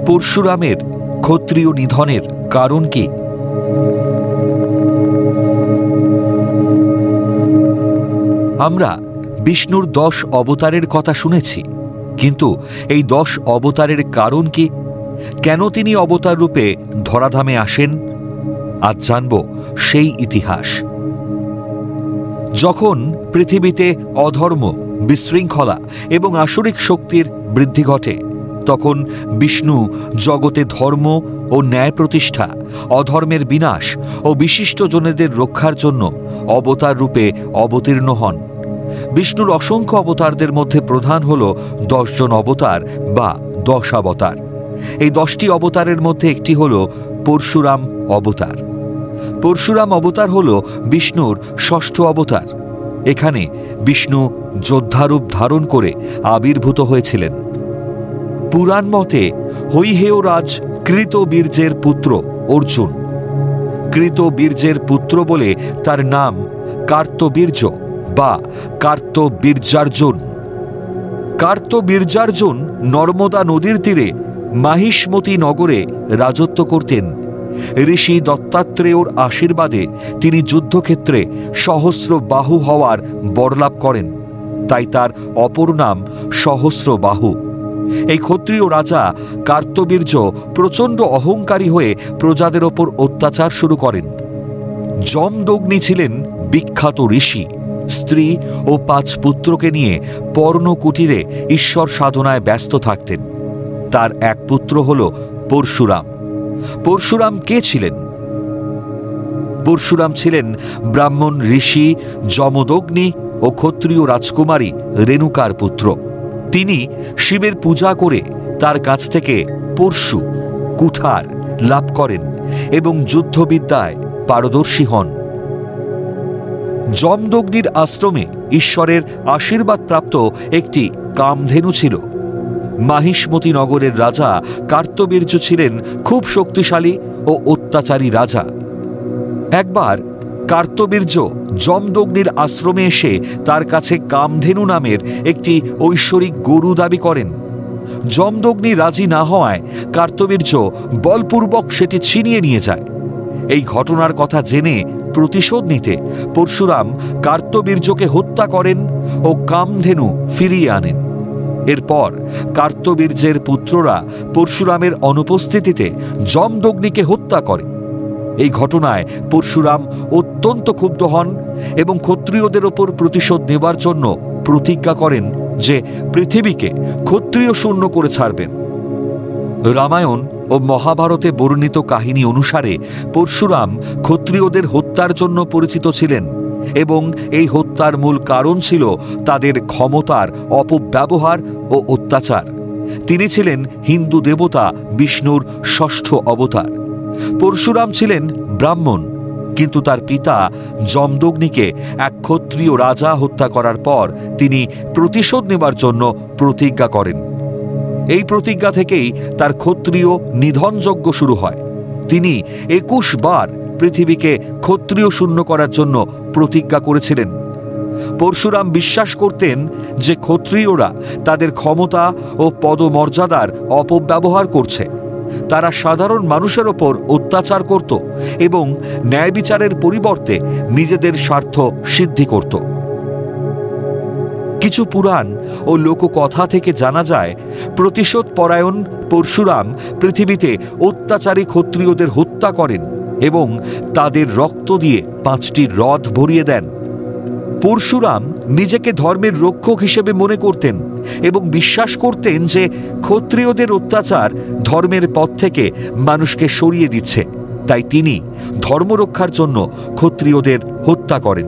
পরশুরামের ক্ষত্রিয় নিধনের কারণ কি? আমরা বিষ্ণুর 10 অবতারের কথা শুনেছি, কিন্তু এই 10 অবতারের কারণ কি? কেন তিনি অবতার রূপে ধরাধামে আসেন? আজ জানব সেই ইতিহাস। যখন পৃথিবীতে অধর্ম, বিশৃঙ্খলা এবং আসরিক শক্তির বৃদ্ধি ঘটে, তখন বিষ্ণু জগতে ধর্ম ও ন্যায় প্রতিষ্ঠা, অধর্মের বিনাশ ও বিশিষ্ট জনেদের রক্ষার জন্য অবতার রূপে অবতীর্ণ হন। বিষ্ণুর অসংখ্য অবতারদের মধ্যে প্রধান হল 10 জন অবতার বা 10 অবতার। এই 10টি অবতারের মধ্যে একটি হল পরশুরাম অবতার। পরশুরাম অবতার হল বিষ্ণুর 6ষ্ঠ অবতার। এখানে বিষ্ণু যোদ্ধারূপ ধারণ করে আবির্ভূত হয়েছিলেন। পুরাণ মতে হৈহেয় রাজ কৃতবীর্যের পুত্র অর্জুন। কৃতবীর্যের পুত্র বলে তার নাম কার্তবীর্য বা কার্তবীর্যার্জুন। কার্তবীর্যার্জুন নর্মদা নদীর তীরে মাহিষ্মতি নগরে রাজত্ব করতেন। ঋষি দত্তাত্রেয়র আশীর্বাদে তিনি যুদ্ধক্ষেত্রে সহস্র বাহু হওয়ার বরলাভ করেন, তাই তার অপর নাম সহস্র বাহু। এই ক্ষত্রিয় রাজা কার্তবীর্য প্রচণ্ড অহংকারী হয়ে প্রজাদের ওপর অত্যাচার শুরু করেন। যমদগ্নি ছিলেন বিখ্যাত ঋষি। স্ত্রী ও 5 পুত্রকে নিয়ে পর্ণকুটিরে ঈশ্বর সাধনায় ব্যস্ত থাকতেন। তার এক পুত্র হল পরশুরাম। পরশুরাম কে ছিলেন? পরশুরাম ছিলেন ব্রাহ্মণ ঋষি যমদগ্নি ও ক্ষত্রিয় রাজকুমারী রেণুকার পুত্র। তিনি শিবের পূজা করে তার কাছ থেকে পরশু, কুঠার লাভ করেন এবং যুদ্ধবিদ্যায় পারদর্শী হন। যমদগ্নির আশ্রমে ঈশ্বরের আশীর্বাদপ্রাপ্ত একটি কামধেনু ছিল। মাহিষ্মতি নগরের রাজা কার্তবীর্য ছিলেন খুব শক্তিশালী ও অত্যাচারী রাজা। একবার কার্তবীর্য যমদগ্নির আশ্রমে এসে তার কাছে কামধেনু নামের একটি ঐশ্বরিক গরু দাবি করেন। যমদগ্নি রাজি না হওয়ায় কার্তবীর্য বলপূর্বক সেটি ছিনিয়ে নিয়ে যায়। এই ঘটনার কথা জেনে প্রতিশোধ নিতে পরশুরাম কার্তবীর্যকে হত্যা করেন ও কামধেনু ফিরিয়ে আনেন। এরপর কার্তবীর্যের পুত্ররা পরশুরামের অনুপস্থিতিতে যমদগ্নিকে হত্যা করে। এই ঘটনায় পরশুরাম অত্যন্ত ক্ষুব্ধ হন এবং ক্ষত্রিয়দের ওপর প্রতিশোধ নেবার জন্য প্রতিজ্ঞা করেন যে পৃথিবীকে ক্ষত্রিয় শূন্য করে ছাড়বেন। রামায়ণ ও মহাভারতে বর্ণিত কাহিনী অনুসারে পরশুরাম ক্ষত্রিয়দের হত্যার জন্য পরিচিত ছিলেন এবং এই হত্যার মূল কারণ ছিল তাদের ক্ষমতার অপব্যবহার ও অত্যাচার। তিনি ছিলেন হিন্দু দেবতা বিষ্ণুর 6ষ্ঠ অবতার। পরশুরাম ছিলেন ব্রাহ্মণ, কিন্তু তার পিতা যমদগ্নিকে এক ক্ষত্রিয় রাজা হত্যা করার পর তিনি প্রতিশোধ নেবার জন্য প্রতিজ্ঞা করেন। এই প্রতিজ্ঞা থেকেই তার ক্ষত্রিয় নিধনযজ্ঞ শুরু হয়। তিনি 21 বার পৃথিবীকে ক্ষত্রিয় শূন্য করার জন্য প্রতিজ্ঞা করেছিলেন। পরশুরাম বিশ্বাস করতেন যে ক্ষত্রিয়রা তাদের ক্ষমতা ও পদমর্যাদার অপব্যবহার করছে। তারা সাধারণ মানুষের ওপর অত্যাচার করত এবং ন্যায় বিচারের পরিবর্তে নিজেদের স্বার্থ সিদ্ধি করত। কিছু পুরাণ ও লোককথা থেকে জানা যায়, প্রতিশোধ পরায়ণ পরশুরাম পৃথিবীতে অত্যাচারী ক্ষত্রিয়দের হত্যা করেন এবং তাদের রক্ত দিয়ে 5টি হ্রদ ভরিয়ে দেন। পরশুরাম নিজেকে ধর্মের রক্ষক হিসেবে মনে করতেন এবং বিশ্বাস করতেন যে ক্ষত্রিয়দের অত্যাচার ধর্মের পথ থেকে মানুষকে সরিয়ে দিচ্ছে, তাই তিনি ধর্ম রক্ষার জন্য ক্ষত্রিয়দের হত্যা করেন।